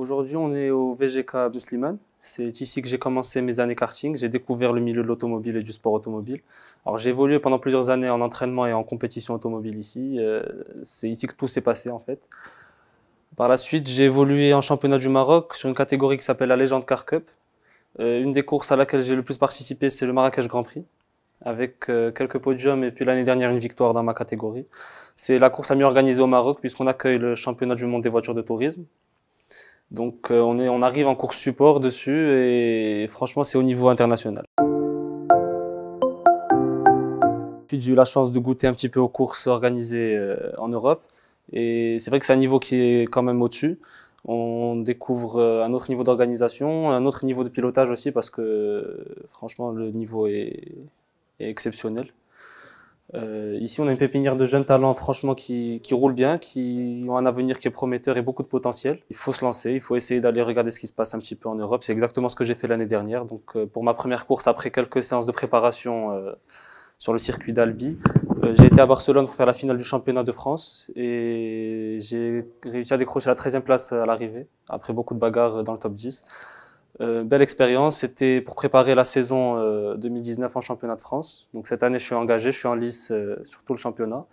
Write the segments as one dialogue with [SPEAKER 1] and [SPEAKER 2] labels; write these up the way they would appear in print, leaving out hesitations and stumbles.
[SPEAKER 1] Aujourd'hui, on est au VGK Besliman. C'est ici que j'ai commencé mes années karting. J'ai découvert le milieu de l'automobile et du sport automobile. Alors, j'ai évolué pendant plusieurs années en entraînement et en compétition automobile ici. C'est ici que tout s'est passé en fait. Par la suite, j'ai évolué en championnat du Maroc sur une catégorie qui s'appelle la Legend Car Cup. Une des courses à laquelle j'ai le plus participé, c'est le Marrakech Grand Prix, avec quelques podiums et puis l'année dernière une victoire dans ma catégorie. C'est la course la mieux organisée au Maroc puisqu'on accueille le championnat du monde des voitures de tourisme. Donc on arrive en course support dessus et franchement c'est au niveau international. Puis j'ai eu la chance de goûter un petit peu aux courses organisées en Europe et c'est vrai que c'est un niveau qui est quand même au-dessus. On découvre un autre niveau d'organisation, un autre niveau de pilotage aussi parce que franchement le niveau est exceptionnel. Ici, on a une pépinière de jeunes talents, franchement, qui roulent bien, qui ont un avenir qui est prometteur et beaucoup de potentiel. Il faut se lancer, il faut essayer d'aller regarder ce qui se passe un petit peu en Europe. C'est exactement ce que j'ai fait l'année dernière. Donc, pour ma première course, après quelques séances de préparation sur le circuit d'Albi, j'ai été à Barcelone pour faire la finale du championnat de France et j'ai réussi à décrocher la 13e place à l'arrivée, après beaucoup de bagarres dans le top 10. Belle expérience, c'était pour préparer la saison 2019 en championnat de France. Donc cette année, je suis engagé, je suis en lice sur tout le championnat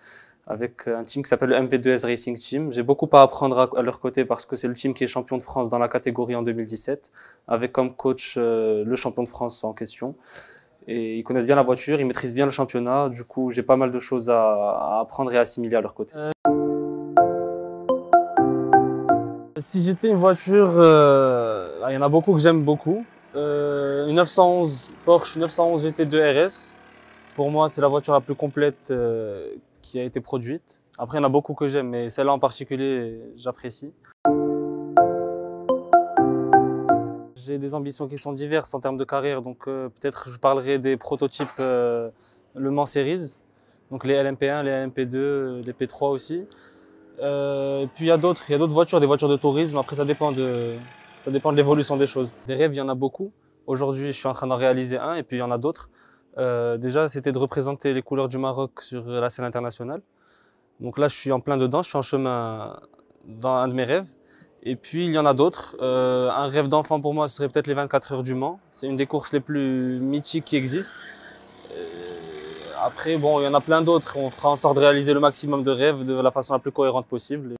[SPEAKER 1] avec un team qui s'appelle le MV2S Racing Team. J'ai beaucoup à apprendre à leur côté parce que c'est le team qui est champion de France dans la catégorie en 2017, avec comme coach le champion de France en question. Et ils connaissent bien la voiture, ils maîtrisent bien le championnat. Du coup, j'ai pas mal de choses à apprendre et à assimiler à leur côté. Si j'étais une voiture, il y en a beaucoup que j'aime beaucoup. Une 911 Porsche 911 GT2 RS, pour moi c'est la voiture la plus complète qui a été produite. Après il y en a beaucoup que j'aime, mais celle-là en particulier j'apprécie. J'ai des ambitions qui sont diverses en termes de carrière, donc peut-être je parlerai des prototypes Le Mans Series, donc les LMP1, les LMP2, les P3 aussi. Puis il y a d'autres voitures, des voitures de tourisme. Après, ça dépend de l'évolution des choses. Des rêves, il y en a beaucoup. Aujourd'hui, je suis en train d'en réaliser un, et puis il y en a d'autres. Déjà, c'était de représenter les couleurs du Maroc sur la scène internationale. Donc là, je suis en plein dedans, je suis en chemin dans un de mes rêves. Et puis, il y en a d'autres. Un rêve d'enfant pour moi, ce serait peut-être les 24 heures du Mans. C'est une des courses les plus mythiques qui existent. Après, bon, il y en a plein d'autres. On fera en sorte de réaliser le maximum de rêves de la façon la plus cohérente possible.